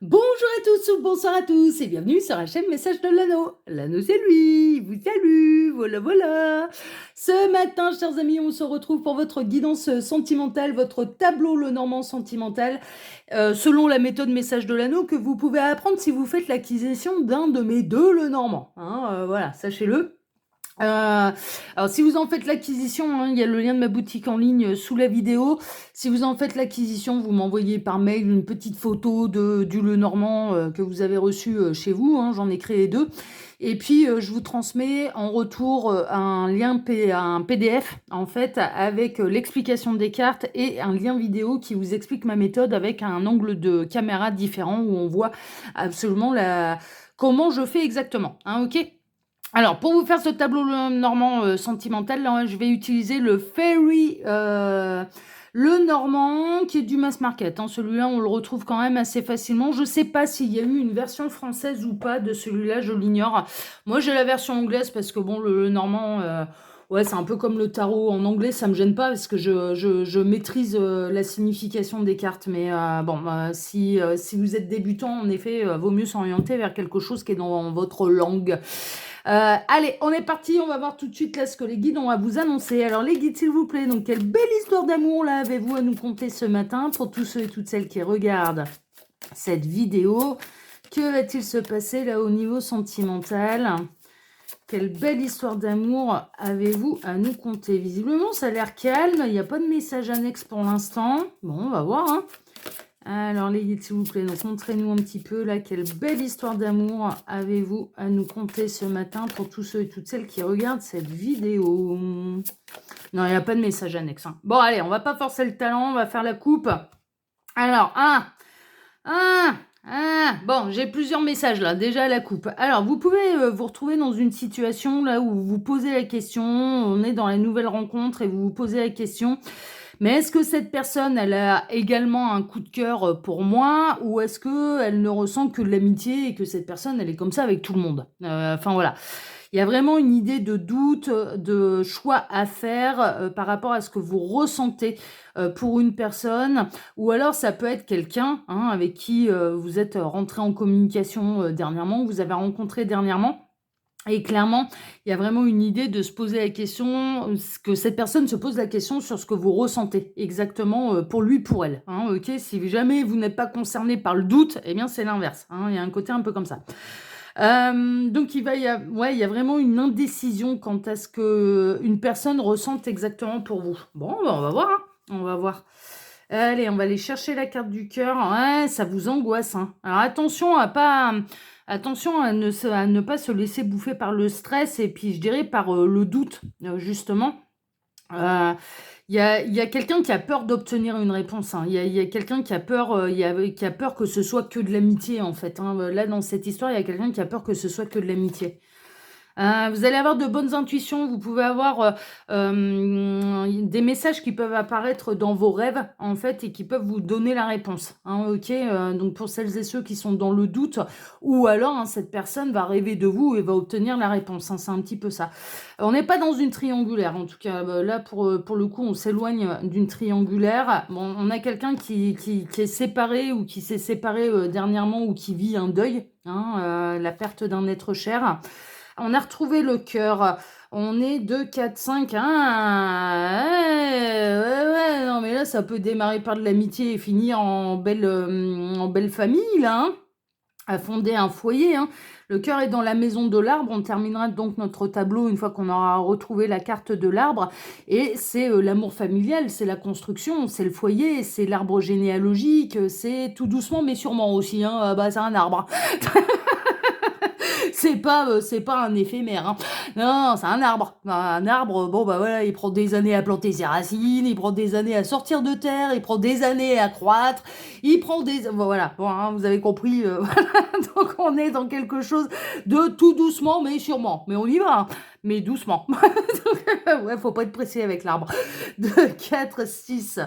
Bonjour à tous ou bonsoir à tous et bienvenue sur la chaîne Message de l'Anneau. L'Anneau c'est lui, il vous salue, voilà. Ce matin, chers amis, on se retrouve pour votre guidance sentimentale, votre tableau Lenormand sentimental, selon la méthode Message de l'Anneau que vous pouvez apprendre si vous faites l'acquisition d'un de mes deux Lenormand. Voilà, sachez-le. Alors si vous en faites l'acquisition, hein, il y a le lien de ma boutique en ligne sous la vidéo. Si vous en faites l'acquisition, vous m'envoyez par mail une petite photo du Lenormand que vous avez reçu chez vous. Hein, j'en ai créé 2. Et puis je vous transmets en retour un un PDF en fait avec l'explication des cartes et un lien vidéo qui vous explique ma méthode avec un angle de caméra différent où on voit absolument comment je fais exactement. Hein, ok. Alors, pour vous faire ce tableau normand sentimental, là, je vais utiliser le Fairy le Normand qui est du mass market. Hein. Celui-là, on le retrouve quand même assez facilement. Je ne sais pas s'il y a eu une version française ou pas de celui-là, je l'ignore. Moi, j'ai la version anglaise parce que bon, le Normand, ouais, c'est un peu comme le tarot en anglais, ça me gêne pas parce que je maîtrise la signification des cartes. Mais bon, si vous êtes débutant, en effet, vaut mieux s'orienter vers quelque chose qui est dans votre langue. Allez, on est parti, on va voir tout de suite là ce que les guides ont à vous annoncer. Alors les guides, s'il vous plaît, donc quelle belle histoire d'amour là avez-vous à nous conter ce matin pour tous ceux et toutes celles qui regardent cette vidéo. Que va-t-il se passer là au niveau sentimental? Quelle belle histoire d'amour avez-vous à nous conter? Visiblement, ça a l'air calme, il n'y a pas de message annexe pour l'instant. Bon, on va voir, hein. Alors les guides, s'il vous plaît, donc montrez-nous un petit peu là quelle belle histoire d'amour avez-vous à nous conter ce matin pour tous ceux et toutes celles qui regardent cette vidéo. Non, il n'y a pas de message annexe. Hein. Bon, allez, on va pas forcer le talent, on va faire la coupe. Alors, bon, j'ai plusieurs messages là, déjà à la coupe. Alors, vous pouvez vous retrouver dans une situation là où vous vous posez la question, on est dans la nouvelle rencontre et vous vous posez la question... Mais est-ce que cette personne, elle a également un coup de cœur pour moi ou est-ce qu'elle ne ressent que de l'amitié et que cette personne, elle est comme ça avec tout le monde? Enfin voilà. Il y a vraiment une idée de doute, de choix à faire par rapport à ce que vous ressentez pour une personne. Ou alors ça peut être quelqu'un hein, avec qui vous êtes rentré en communication dernièrement, vous avez rencontré dernièrement. Et clairement, il y a vraiment une idée de se poser la question, que cette personne se pose la question sur ce que vous ressentez exactement pour lui, pour elle. Hein, ok, si jamais vous n'êtes pas concerné par le doute, eh bien c'est l'inverse. Hein, il y a un côté un peu comme ça. Donc il y a vraiment une indécision quant à ce que une personne ressente exactement pour vous. Bon, ben, on va voir. Hein, on va voir. Allez, on va aller chercher la carte du cœur. Ouais, ça vous angoisse. Hein. Alors attention Attention à ne pas se laisser bouffer par le stress et puis je dirais par le doute, justement. Il y a quelqu'un qui a peur d'obtenir une réponse. Hein. Il y a quelqu'un qui a peur, qui a peur que ce soit que de l'amitié, en fait. Hein. Là, dans cette histoire, il y a quelqu'un qui a peur que ce soit que de l'amitié. Vous allez avoir de bonnes intuitions, vous pouvez avoir des messages qui peuvent apparaître dans vos rêves, en fait, et qui peuvent vous donner la réponse. Hein, ok, donc pour celles et ceux qui sont dans le doute, ou alors hein, cette personne va rêver de vous et va obtenir la réponse. Hein, c'est un petit peu ça. On n'est pas dans une triangulaire, en tout cas. Là, pour le coup, on s'éloigne d'une triangulaire. Bon, on a quelqu'un qui est séparé ou qui s'est séparé dernièrement ou qui vit un deuil, hein, la perte d'un être cher. On a retrouvé le cœur. On est 2, 4, 5. Ouais, non, mais là, ça peut démarrer par de l'amitié et finir en belle famille, là. Hein, à fonder un foyer. Hein. Le cœur est dans la maison de l'arbre. On terminera donc notre tableau une fois qu'on aura retrouvé la carte de l'arbre. Et c'est l'amour familial, c'est la construction, c'est le foyer, c'est l'arbre généalogique, c'est tout doucement mais sûrement aussi. Hein. C'est un arbre. C'est pas un éphémère. Hein. Non, c'est un arbre. Un arbre, bon bah voilà, il prend des années à planter ses racines, il prend des années à sortir de terre, il prend des années à croître, il prend des... Bon, voilà, bon, hein, vous avez compris. Voilà. Donc on est dans quelque chose de tout doucement mais sûrement. Mais on y va, hein. Mais doucement. Donc, ouais, faut pas être pressé avec l'arbre. 2, 4, 6,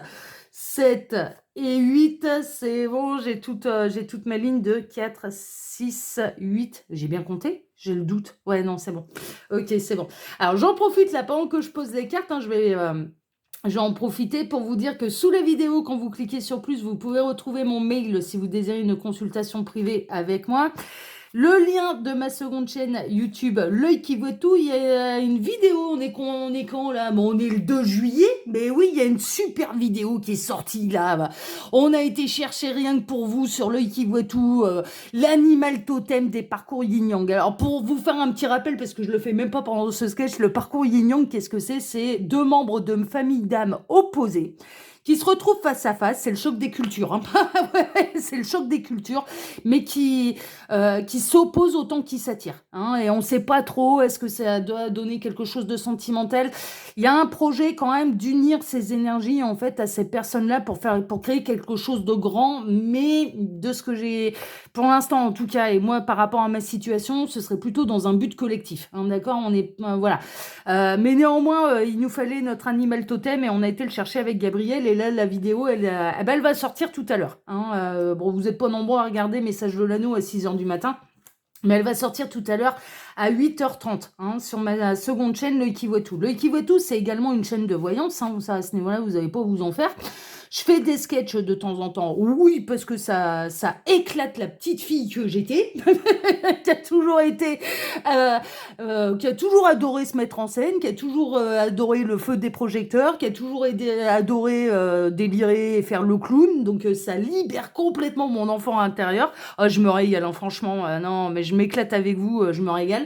7 et 8, c'est bon, j'ai toute ma ligne de 4, 6, 8. J'ai bien compté? J'ai le doute. Ouais, non, c'est bon. Ok, c'est bon. Alors, j'en profite là, pendant que je pose les cartes, hein, Je vais en profiter pour vous dire que sous la vidéo, quand vous cliquez sur plus, vous pouvez retrouver mon mail si vous désirez une consultation privée avec moi. Le lien de ma seconde chaîne YouTube, L'œil qui voit tout, il y a une vidéo, on est quand là? Bon, on est le 2 juillet, mais oui, il y a une super vidéo qui est sortie là. On a été chercher rien que pour vous sur L'œil qui voit tout, l'animal totem des parcours yin-yang. Alors pour vous faire un petit rappel, parce que je le fais même pas pendant ce sketch, le parcours yin-yang, qu'est-ce que c'est? C'est deux membres de famille d'âmes opposées qui se retrouvent face à face, c'est le choc des cultures, hein. Ouais, c'est le choc des cultures, mais qui s'opposent autant qu'ils s'attirent, hein, et on ne sait pas trop, est-ce que ça doit donner quelque chose de sentimental? Il y a un projet quand même d'unir ces énergies en fait à ces personnes-là pour créer quelque chose de grand, mais de ce que j'ai pour l'instant en tout cas, et moi par rapport à ma situation, ce serait plutôt dans un but collectif, hein, d'accord? On est voilà. Mais néanmoins, il nous fallait notre animal totem et on a été le chercher avec Gabriel. Et là, la vidéo, elle va sortir tout à l'heure, hein. Bon, vous n'êtes pas nombreux à regarder Message de l'anneau à 6h du matin. Mais elle va sortir tout à l'heure à 8h30, hein, sur ma seconde chaîne, L'œil qui voit tout. L'œil qui voit tout, c'est également une chaîne de voyance, hein, ça, à ce niveau-là, vous n'avez pas à vous en faire. Je fais des sketchs de temps en temps, oui, parce que ça éclate la petite fille que j'étais, qui a toujours été, qui a toujours adoré se mettre en scène, qui a toujours adoré le feu des projecteurs, qui a toujours adoré délirer et faire le clown, donc ça libère complètement mon enfant intérieur. Oh, je me régale, hein, franchement, non, mais je m'éclate avec vous, je me régale.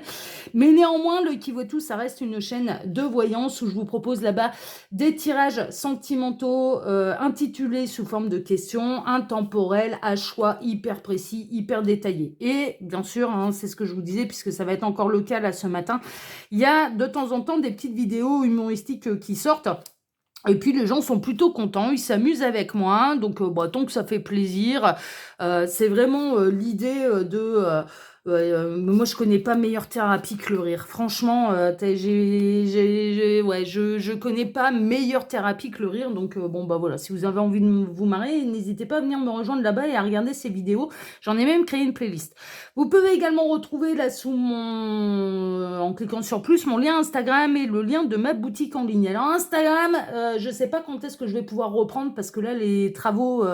Mais néanmoins, L'œil qui voit tout, ça reste une chaîne de voyance où je vous propose là-bas des tirages sentimentaux intitulés sous forme de questions, intemporels, à choix hyper précis, hyper détaillés. Et bien sûr, hein, c'est ce que je vous disais, puisque ça va être encore le cas là ce matin, il y a de temps en temps des petites vidéos humoristiques qui sortent. Et puis les gens sont plutôt contents, ils s'amusent avec moi, donc tant que ça fait plaisir, c'est vraiment l'idée moi je connais pas meilleure thérapie que le rire. Franchement, ouais, je connais pas meilleure thérapie que le rire, donc bon bah voilà, si vous avez envie de vous marrer, n'hésitez pas à venir me rejoindre là-bas et à regarder ces vidéos. J'en ai même créé une playlist. Vous pouvez également retrouver là en cliquant sur plus, mon lien Instagram et le lien de ma boutique en ligne. Alors Instagram, je sais pas quand est-ce que je vais pouvoir reprendre parce que là les travaux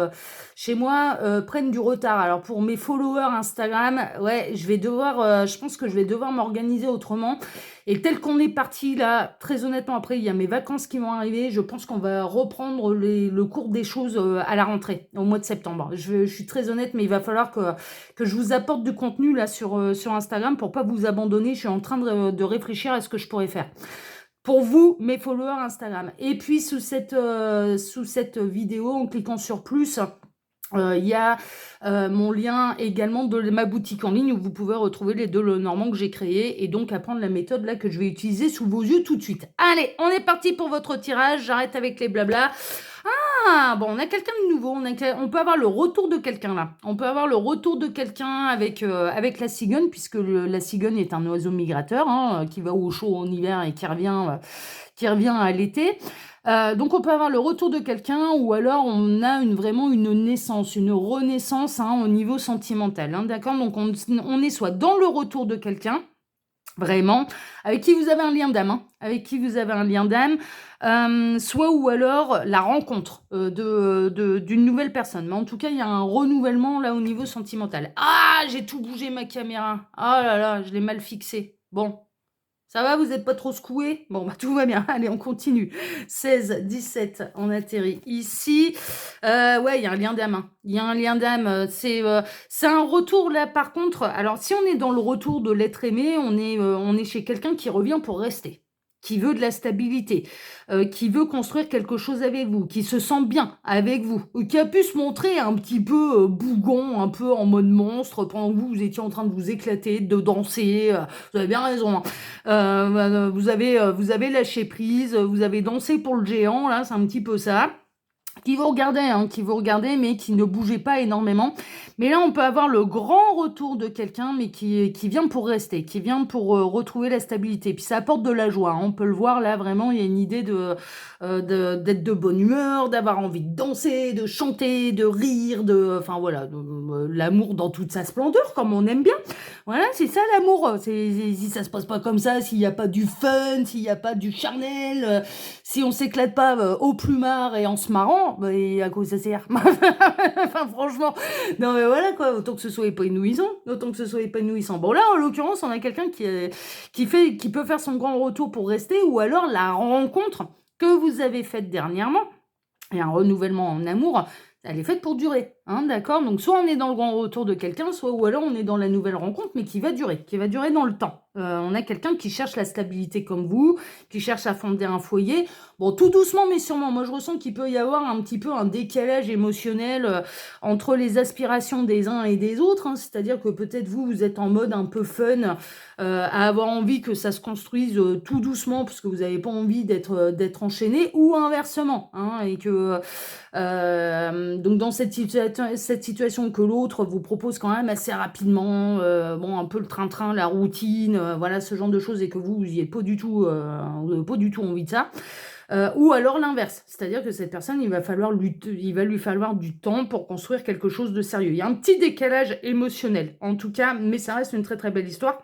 chez moi prennent du retard. Alors pour mes followers Instagram, ouais, je pense que je vais devoir m'organiser autrement. Et tel qu'on est parti là, très honnêtement, après il y a mes vacances qui vont arriver, je pense qu'on va reprendre le cours des choses à la rentrée, au mois de septembre. Je suis très honnête, mais il va falloir que je vous apporte du contenu là sur Instagram pour pas vous abandonner. Je suis en train de réfléchir à ce que je pourrais faire pour vous, mes followers Instagram. Et puis sous cette vidéo, en cliquant sur plus, il y a mon lien également de ma boutique en ligne où vous pouvez retrouver les deux Lenormand que j'ai créés et donc apprendre la méthode là que je vais utiliser sous vos yeux tout de suite. Allez, on est parti pour votre tirage. J'arrête avec les blabla. Ah, bon, on a quelqu'un de nouveau. On peut avoir le retour de quelqu'un là. On peut avoir le retour de quelqu'un avec la cigogne, puisque la cigogne est un oiseau migrateur, hein, qui va au chaud en hiver et qui revient à l'été. Donc on peut avoir le retour de quelqu'un ou alors on a vraiment une naissance, une renaissance, hein, au niveau sentimental, hein, d'accord? Donc on est soit dans le retour de quelqu'un, vraiment, avec qui vous avez un lien d'âme, hein, avec qui vous avez un lien d'âme, soit ou alors la rencontre d'une nouvelle personne. Mais en tout cas, il y a un renouvellement là au niveau sentimental. Ah, j'ai tout bougé ma caméra. Ah là là, je l'ai mal fixée. Bon. Ça va, vous n'êtes pas trop secoué? Bon, bah tout va bien. Allez, on continue. 16, 17, on atterrit ici. Ouais, il y a un lien d'âme, hein. Il y a un lien d'âme. C'est un retour là, par contre. Alors, si on est dans le retour de l'être aimé, on est chez quelqu'un qui revient pour rester, qui veut de la stabilité, qui veut construire quelque chose avec vous, qui se sent bien avec vous, qui a pu se montrer un petit peu bougon, un peu en mode monstre, pendant que vous étiez en train de vous éclater, de danser. Vous avez bien raison, hein. Vous avez lâché prise, vous avez dansé pour le géant, là, c'est un petit peu ça. qui vous regardait, mais qui ne bougeait pas énormément. Mais là, on peut avoir le grand retour de quelqu'un, mais qui vient pour rester, qui vient pour retrouver la stabilité. Puis ça apporte de la joie, hein. On peut le voir là, vraiment, il y a une idée d'être de bonne humeur, d'avoir envie de danser, de chanter, de rire, enfin voilà, l'amour dans toute sa splendeur, comme on aime bien. Voilà, c'est ça l'amour. Si ça se passe pas comme ça, s'il n'y a pas du fun, s'il n'y a pas du charnel, si on s'éclate pas au plumard et en se marrant, bah, et à quoi ça sert? Enfin, franchement, non mais voilà quoi, autant que ce soit épanouissant, autant que ce soit épanouissant. Bon là, en l'occurrence, on a quelqu'un qui peut faire son grand retour pour rester, ou alors la rencontre que vous avez faite dernièrement, et un renouvellement en amour, elle est faite pour durer, hein, d'accord? Donc soit on est dans le grand retour de quelqu'un, soit ou alors on est dans la nouvelle rencontre, mais qui va durer dans le temps. On a quelqu'un qui cherche la stabilité comme vous, qui cherche à fonder un foyer. Bon, tout doucement, mais sûrement. Moi, je ressens qu'il peut y avoir un petit peu un décalage émotionnel entre les aspirations des uns et des autres, hein. C'est-à-dire que peut-être vous êtes en mode un peu fun, à avoir envie que ça se construise tout doucement, parce que vous n'avez pas envie d'être enchaîné, ou inversement, hein, et que donc dans cette situation que l'autre vous propose quand même assez rapidement, bon, un peu le train-train, la routine, voilà, ce genre de choses, et que vous n'avez pas du tout envie de ça. Ou alors l'inverse, c'est-à-dire que cette personne, il va lui falloir du temps pour construire quelque chose de sérieux. Il y a un petit décalage émotionnel, en tout cas, mais ça reste une très très belle histoire.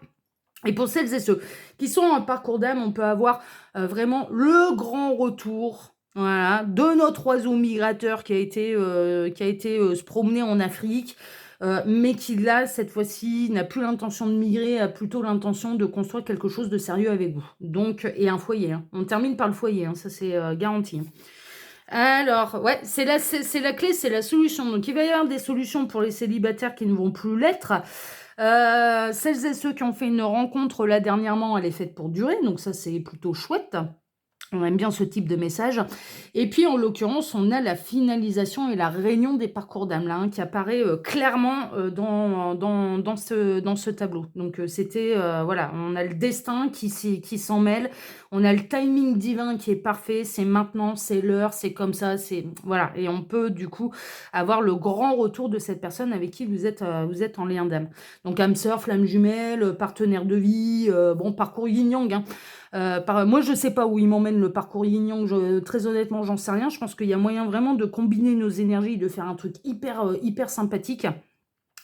Et pour celles et ceux qui sont en parcours d'âme, on peut avoir vraiment le grand retour, voilà, de notre oiseau migrateur qui a été se promener en Afrique, mais qui là, cette fois-ci, n'a plus l'intention de migrer, a plutôt l'intention de construire quelque chose de sérieux avec vous. Donc, et un foyer, hein. On termine par le foyer, hein, ça c'est garanti, hein. Alors, ouais, c'est la clé, c'est la solution. Donc, il va y avoir des solutions pour les célibataires qui ne vont plus l'être. Celles et ceux qui ont fait une rencontre là dernièrement, elle est faite pour durer, donc ça c'est plutôt chouette. On aime bien ce type de message. Et puis, en l'occurrence, on a la finalisation et la réunion des parcours d'âme, là, hein, qui apparaît clairement dans ce tableau. Donc, voilà, on a le destin qui s'en mêle, on a le timing divin qui est parfait, c'est maintenant, c'est l'heure, c'est comme ça, voilà. Et on peut, du coup, avoir le grand retour de cette personne avec qui vous êtes en lien d'âme. Donc, âme sœur, flamme jumelle, partenaire de vie, bon, parcours yin-yang, hein. Moi, je sais pas où il m'emmène le parcours yin-yang, très honnêtement, j'en sais rien. Je pense qu'il y a moyen vraiment de combiner nos énergies, de faire un truc hyper sympathique.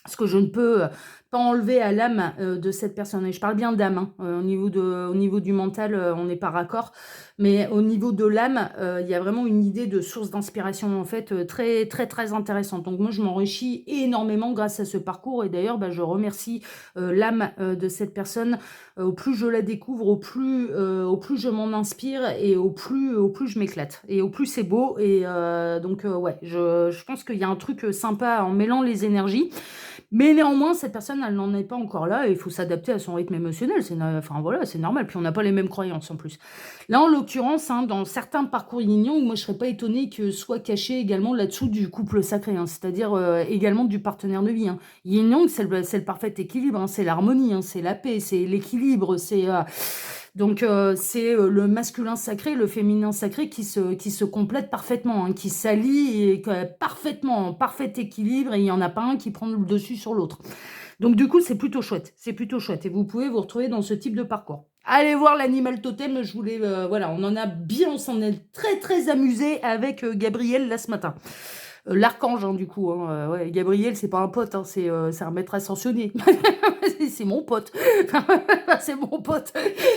Ce que je ne peux pas enlever à l'âme de cette personne. Et je parle bien d'âme, hein. Au niveau du mental, on n'est pas raccord. Mais au niveau de l'âme, il y a vraiment une idée de source d'inspiration, en fait, très, très, très intéressante. Donc moi, je m'enrichis énormément grâce à ce parcours. Et d'ailleurs, je remercie l'âme de cette personne. Au plus je la découvre, au plus je m'en inspire, et au plus je m'éclate. Et au plus c'est beau. Et donc, ouais, je pense qu'il y a un truc sympa en mêlant les énergies. Mais néanmoins, cette personne, elle n'en est pas encore là, et il faut s'adapter à son rythme émotionnel. Enfin voilà, c'est normal. Puis on n'a pas les mêmes croyances en plus. Là, en l'occurrence, hein, dans certains parcours yin-yang, moi je serais pas étonnée que soit caché également là-dessous du couple sacré, hein, c'est-à-dire également du partenaire de vie, hein. Yin-yang, c'est le parfait équilibre, hein, c'est l'harmonie, hein, c'est la paix, c'est l'équilibre, donc c'est le masculin sacré, le féminin sacré qui se complètent parfaitement, hein, qui s'allient et parfaitement en parfait équilibre, et il n'y en a pas un qui prend le dessus sur l'autre. Donc du coup, c'est plutôt chouette, et vous pouvez vous retrouver dans ce type de parcours. Allez voir l'animal totem, je voulais, voilà, on s'en est très très amusé avec Gabriel là ce matin. L'archange, hein, du coup, hein, ouais, Gabriel, c'est pas un pote, hein, c'est un maître ascensionné. C'est mon pote. C'est mon pote.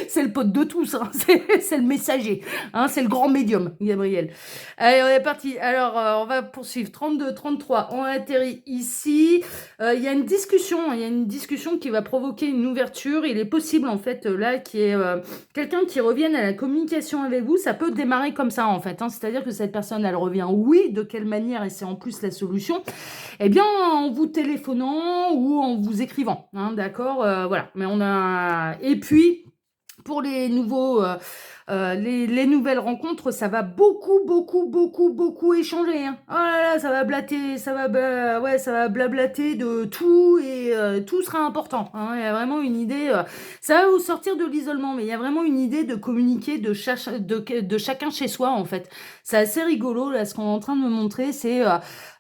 C'est le pote de tous, hein. C'est le messager, hein, c'est le grand médium, Gabriel. Allez, on est parti. Alors, on va poursuivre. 32, 33, on atterrit ici. Il y a une discussion qui va provoquer une ouverture. Il est possible, en fait, là, qu'il y ait quelqu'un qui revienne à la communication avec vous. Ça peut démarrer comme ça, en fait, hein. C'est-à-dire que cette personne, elle revient, oui, de quelle manière, et c'est en plus la solution, eh bien, en vous téléphonant ou en vous écrivant, hein, d'accord, voilà. Mais et puis, pour les nouveaux les nouvelles rencontres, ça va beaucoup, beaucoup, beaucoup, beaucoup échanger, hein. Oh là là, ça va blatter, ouais, ça va blablater de tout et tout sera important, hein. Il y a vraiment une idée, ça va vous sortir de l'isolement, mais il y a vraiment une idée de communiquer de chacun chez soi, en fait. C'est assez rigolo, là, ce qu'on est en train de me montrer, c'est...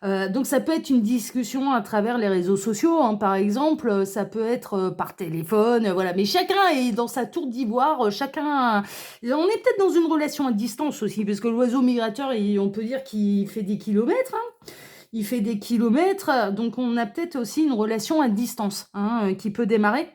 donc ça peut être une discussion à travers les réseaux sociaux, hein, par exemple, ça peut être par téléphone, voilà. Mais chacun est dans sa tour d'ivoire, chacun... On est peut-être dans une relation à distance aussi, parce que l'oiseau migrateur, on peut dire qu'il fait des kilomètres, hein. Il fait des kilomètres, donc on a peut-être aussi une relation à distance, hein, qui peut démarrer.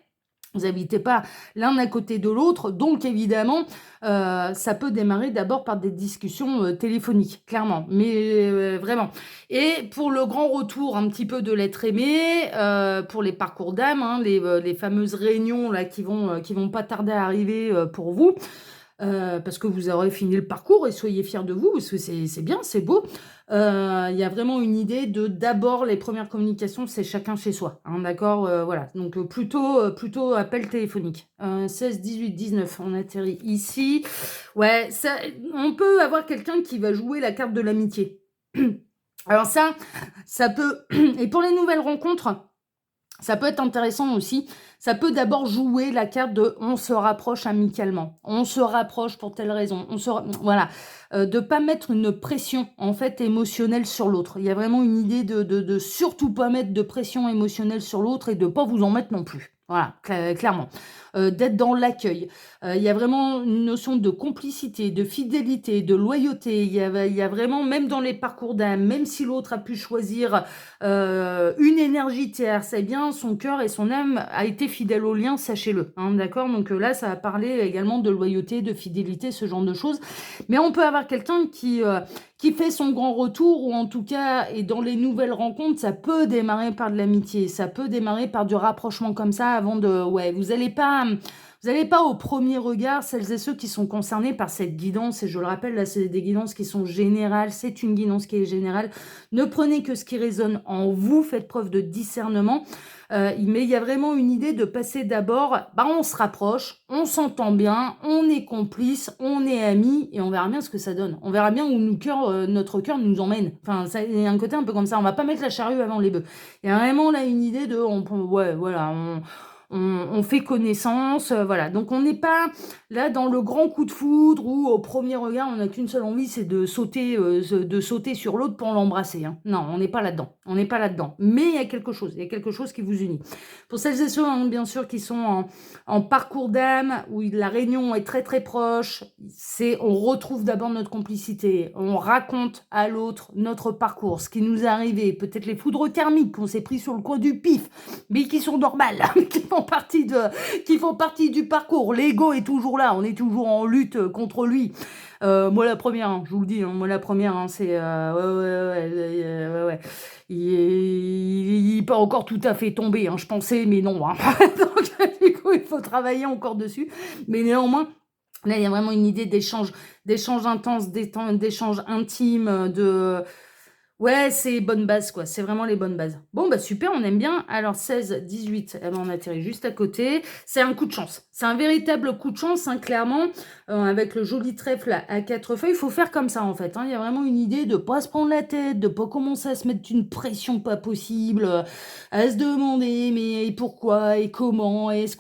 Vous n'habitez pas l'un à côté de l'autre, donc évidemment, ça peut démarrer d'abord par des discussions téléphoniques, clairement, mais vraiment. Et pour le grand retour un petit peu de l'être aimé, pour les parcours d'âme, hein, les fameuses réunions là qui vont pas tarder à arriver pour vous. Parce que vous aurez fini le parcours et soyez fiers de vous, parce que c'est bien, c'est beau. Il y a vraiment une idée de d'abord les premières communications, c'est chacun chez soi, hein, d'accord, voilà. Donc plutôt appel téléphonique. 16, 18, 19, on atterrit ici. Ouais, ça, on peut avoir quelqu'un qui va jouer la carte de l'amitié. Alors ça peut... Et pour les nouvelles rencontres, ça peut être intéressant aussi. Ça peut d'abord jouer la carte de on se rapproche amicalement, on se rapproche pour telle raison, voilà, de pas mettre une pression en fait émotionnelle sur l'autre. Il y a vraiment une idée de surtout pas mettre de pression émotionnelle sur l'autre et de pas vous en mettre non plus. Voilà, clairement. D'être dans l'accueil. Il y a vraiment une notion de complicité, de fidélité, de loyauté. Il y a vraiment, même dans les parcours d'âme, même si l'autre a pu choisir une énergie tierce, eh bien, son cœur et son âme a été fidèle au lien, sachez-le, hein, d'accord. Donc là, ça va parler également de loyauté, de fidélité, ce genre de choses. Mais on peut avoir quelqu'un qui fait son grand retour, ou en tout cas, et dans les nouvelles rencontres, ça peut démarrer par de l'amitié, ça peut démarrer par du rapprochement comme ça, avant de... Ouais, vous n'allez pas au premier regard, celles et ceux qui sont concernés par cette guidance, et je le rappelle, là, c'est des guidances qui sont générales, c'est une guidance qui est générale. Ne prenez que ce qui résonne en vous, faites preuve de discernement. Mais il y a vraiment une idée de passer d'abord, on se rapproche, on s'entend bien, on est complice, on est amis, et on verra bien ce que ça donne. On verra bien où notre cœur nous emmène. Enfin, ça, il y a un côté un peu comme ça, on va pas mettre la charrue avant les bœufs. Il y a vraiment là une idée de, ouais, voilà, on fait connaissance, voilà. Donc on n'est pas là dans le grand coup de foudre où au premier regard on n'a qu'une seule envie, c'est de sauter sur l'autre pour l'embrasser, hein. Non, on n'est pas là-dedans, on n'est pas là-dedans. Mais il y a quelque chose qui vous unit. Pour celles et ceux, hein, bien sûr, qui sont en parcours d'âme, où la réunion est très très proche, on retrouve d'abord notre complicité, on raconte à l'autre notre parcours, ce qui nous est arrivé, peut-être les foudres thermiques qu'on s'est pris sur le coin du pif, mais qui sont normales, qui font partie du parcours. L'ego est toujours là, on est toujours en lutte contre lui. Moi la première, hein, je vous le dis, hein, c'est ouais. Il est pas encore tout à fait tombé, hein, je pensais, mais non, hein. Donc du coup il faut travailler encore dessus, mais néanmoins là il y a vraiment une idée d'échange intense, d'échange intime, de... Ouais, c'est bonne base, quoi. C'est vraiment les bonnes bases. Bon, super, on aime bien. Alors, 16, 18, on atterrit juste à côté. C'est un coup de chance. C'est un véritable coup de chance, hein, clairement. Avec le joli trèfle à 4 feuilles, il faut faire comme ça, en fait, hein. Il y a vraiment une idée de pas se prendre la tête, de pas commencer à se mettre une pression pas possible, à se demander, mais pourquoi et comment, est-ce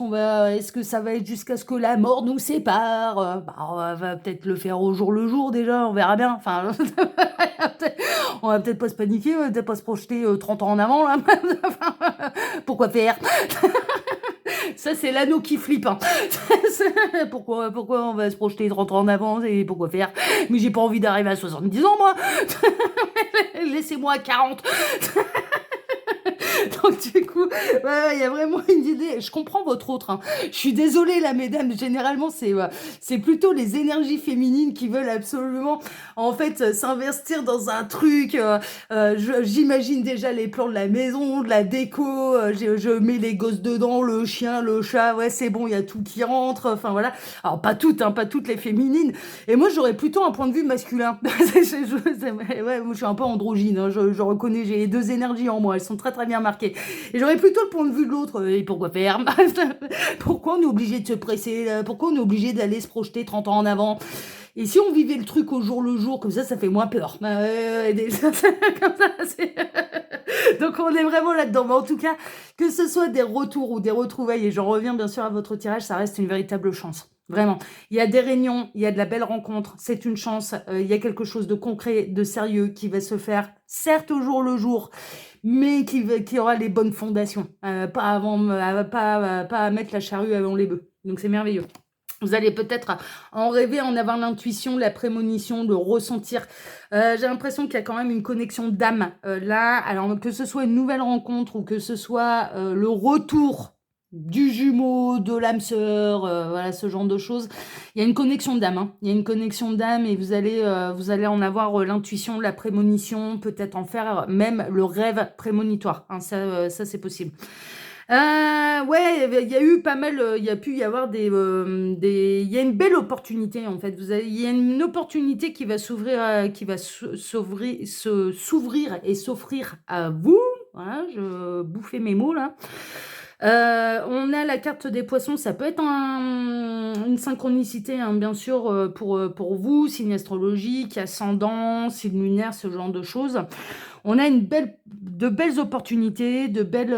que ça va être jusqu'à ce que la mort nous sépare? On va peut-être le faire au jour le jour, déjà, on verra bien. Enfin, on va peut-être pas se paniquer, on va peut-être pas se projeter 30 ans en avant, là. Pourquoi faire? Ça, c'est l'anneau qui flippe, hein. Pourquoi on va se projeter 30 ans en avant et pourquoi faire? Mais j'ai pas envie d'arriver à 70 ans, moi. Laissez-moi à 40. Donc du coup, il y a vraiment une idée. Je comprends votre autre, hein. Je suis désolée là, mesdames. Généralement, c'est plutôt les énergies féminines qui veulent absolument, en fait, s'investir dans un truc. J'imagine déjà les plans de la maison, de la déco. Je mets les gosses dedans, le chien, le chat. Ouais, c'est bon, il y a tout qui rentre. Enfin voilà. Alors pas toutes, hein, pas toutes les féminines. Et moi, j'aurais plutôt un point de vue masculin. Ouais, moi, je suis un peu androgyne, hein. Je reconnais, j'ai les deux énergies en moi. Elles sont très très bien marquées. remarqué. Et j'aurais plutôt le point de vue de l'autre. Et pourquoi faire? Pourquoi on est obligé de se presser là? Pourquoi on est obligé d'aller se projeter 30 ans en avant? Et si on vivait le truc au jour le jour, comme ça fait moins peur. Comme ça, donc on est vraiment là-dedans. Mais en tout cas, que ce soit des retours ou des retrouvailles, et j'en reviens bien sûr à votre tirage, ça reste une véritable chance. Vraiment. Il y a des réunions, il y a de la belle rencontre, c'est une chance. Il y a quelque chose de concret, de sérieux qui va se faire, certes au jour le jour, mais qui aura les bonnes fondations. Pas à mettre la charrue avant les bœufs. Donc c'est merveilleux. Vous allez peut-être en rêver, en avoir l'intuition, la prémonition, le ressentir. J'ai l'impression qu'il y a quand même une connexion d'âme là. Alors que ce soit une nouvelle rencontre ou que ce soit le retour du jumeau, de l'âme sœur, voilà ce genre de choses. Il y a une connexion d'âme. Hein. Il y a une connexion d'âme et vous allez en avoir l'intuition, la prémonition, peut-être en faire même le rêve prémonitoire. Hein, ça c'est possible. Ouais, il y a eu pas mal, il y a pu y avoir il y a une belle opportunité en fait. Il y a une opportunité qui va s'ouvrir, qui va s'ouvrir et s'offrir à vous. Voilà, je bouffais mes mots là. On a la carte des poissons, ça peut être une synchronicité, hein, bien sûr, pour vous, signe astrologique, ascendant, signe lunaire, ce genre de choses. On a de belles opportunités, de belles...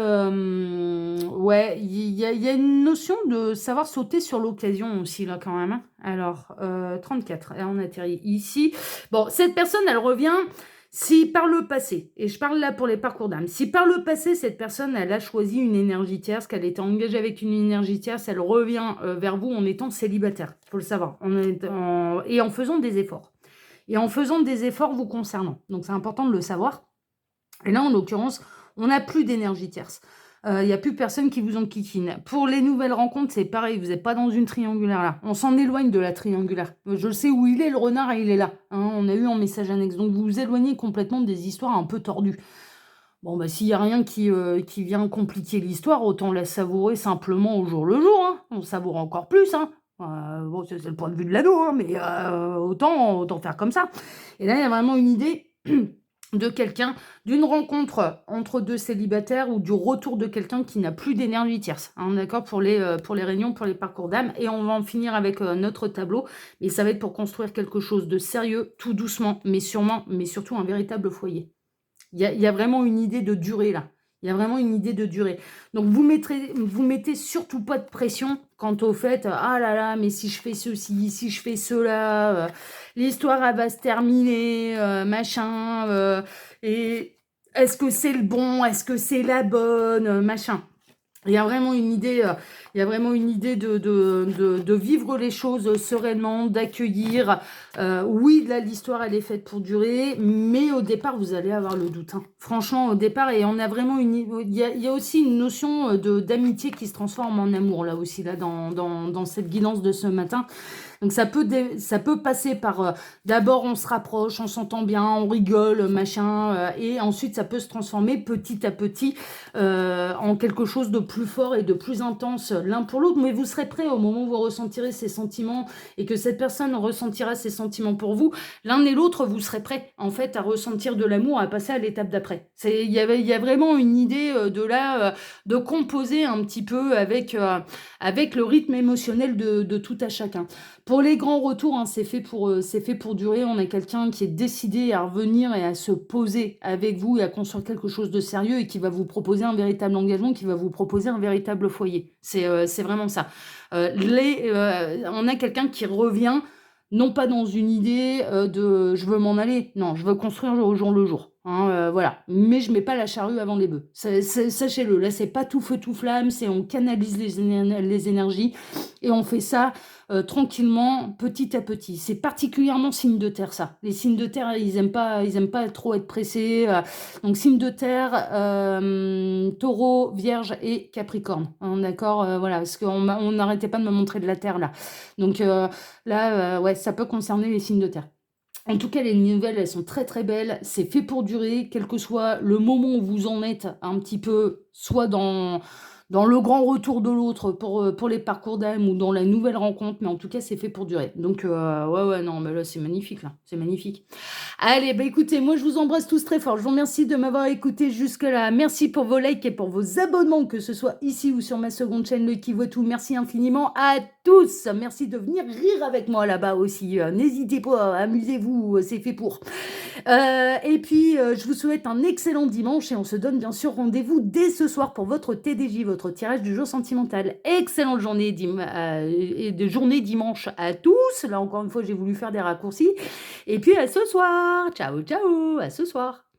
ouais, il y a une notion de savoir sauter sur l'occasion aussi, là, quand même. Hein. Alors, 34, et on atterrit ici. Bon, cette personne, elle revient... Si par le passé, et je parle là pour les parcours d'âme, si par le passé, cette personne, elle a choisi une énergie tierce, qu'elle était engagée avec une énergie tierce, elle revient vers vous en étant célibataire, il faut le savoir, et en faisant des efforts. Et en faisant des efforts vous concernant. Donc c'est important de le savoir. Et là, en l'occurrence, on n'a plus d'énergie tierce. Il n'y a plus personne qui vous enquiquine. Pour les nouvelles rencontres, c'est pareil, vous n'êtes pas dans une triangulaire là. On s'en éloigne de la triangulaire. Je sais où il est, le renard, il est là. Hein, on a eu en message annexe. Donc vous vous éloignez complètement des histoires un peu tordues. Bon, bah s'il n'y a rien qui vient compliquer l'histoire, autant la savourer simplement au jour le jour. Hein. On savoure encore plus. Hein. Bon, c'est le point de vue de l'ado, hein, mais autant faire comme ça. Et là, il y a vraiment une idée... de quelqu'un, d'une rencontre entre deux célibataires ou du retour de quelqu'un qui n'a plus d'énergie tierce. Hein, d'accord, pour les réunions, pour les parcours d'âme. Et on va en finir avec notre tableau. Et ça va être pour construire quelque chose de sérieux, tout doucement, mais sûrement, mais surtout un véritable foyer. Il y a vraiment une idée de durée là. Il y a vraiment une idée de durée. Donc, vous mettez surtout pas de pression quant au fait, ah là là, mais si je fais ceci, si je fais cela, l'histoire, elle va se terminer, machin, et est-ce que c'est le bon, est-ce que c'est la bonne, machin. Il y a vraiment une idée, de vivre les choses sereinement, d'accueillir. Oui, là, l'histoire, elle est faite pour durer, mais au départ, vous allez avoir le doute. Hein. Franchement, au départ, et on a vraiment il y a aussi une notion d'amitié qui se transforme en amour, là aussi, là, dans cette guidance de ce matin. Donc ça peut passer par d'abord on se rapproche, on s'entend bien, on rigole, machin, et ensuite ça peut se transformer petit à petit en quelque chose de plus fort et de plus intense l'un pour l'autre. Mais vous serez prêt au moment où vous ressentirez ces sentiments et que cette personne ressentira ses sentiments pour vous. L'un et l'autre, vous serez prêt en fait à ressentir de l'amour, à passer à l'étape d'après. Il y a vraiment une idée de composer un petit peu avec le rythme émotionnel de tout à chacun. Pour les grands retours, hein, c'est fait pour durer. On a quelqu'un qui est décidé à revenir et à se poser avec vous et à construire quelque chose de sérieux et qui va vous proposer un véritable engagement, qui va vous proposer un véritable foyer. C'est vraiment ça. On a quelqu'un qui revient, non pas dans une idée de je veux m'en aller, non, je veux construire au jour le jour. Hein, voilà. Mais je mets pas la charrue avant les bœufs. Sachez-le, là, c'est pas tout feu, tout flamme, c'est on canalise les énergies et on fait ça tranquillement, petit à petit. C'est particulièrement signe de terre, ça. Les signes de terre, ils aiment pas trop être pressés. Donc, signe de terre, taureau, vierge et capricorne. Hein, d'accord, voilà, parce qu'on n'arrêtait pas de me montrer de la terre, là. Donc, là, ouais, ça peut concerner les signes de terre. En tout cas, les nouvelles, elles sont très très belles. C'est fait pour durer, quel que soit le moment où vous en êtes un petit peu, soit dans dans le grand retour de l'autre pour les parcours d'âme ou dans la nouvelle rencontre, mais en tout cas, c'est fait pour durer. Donc, ouais, ouais, non, mais là, c'est magnifique, là, c'est magnifique. Allez, bah, écoutez, moi, je vous embrasse tous très fort. Je vous remercie de m'avoir écouté jusque-là. Merci pour vos likes et pour vos abonnements, que ce soit ici ou sur ma seconde chaîne, Le Qui Vaut Tout. Merci infiniment à tous. Merci de venir rire avec moi là-bas aussi. N'hésitez pas, amusez-vous, c'est fait pour. Et puis, je vous souhaite un excellent dimanche et on se donne bien sûr rendez-vous dès ce soir pour votre TDJ, votre tirage du jour sentimental. Excellente journée, et de journée dimanche à tous. Là, encore une fois, j'ai voulu faire des raccourcis. Et puis, à ce soir. Ciao, ciao, à ce soir.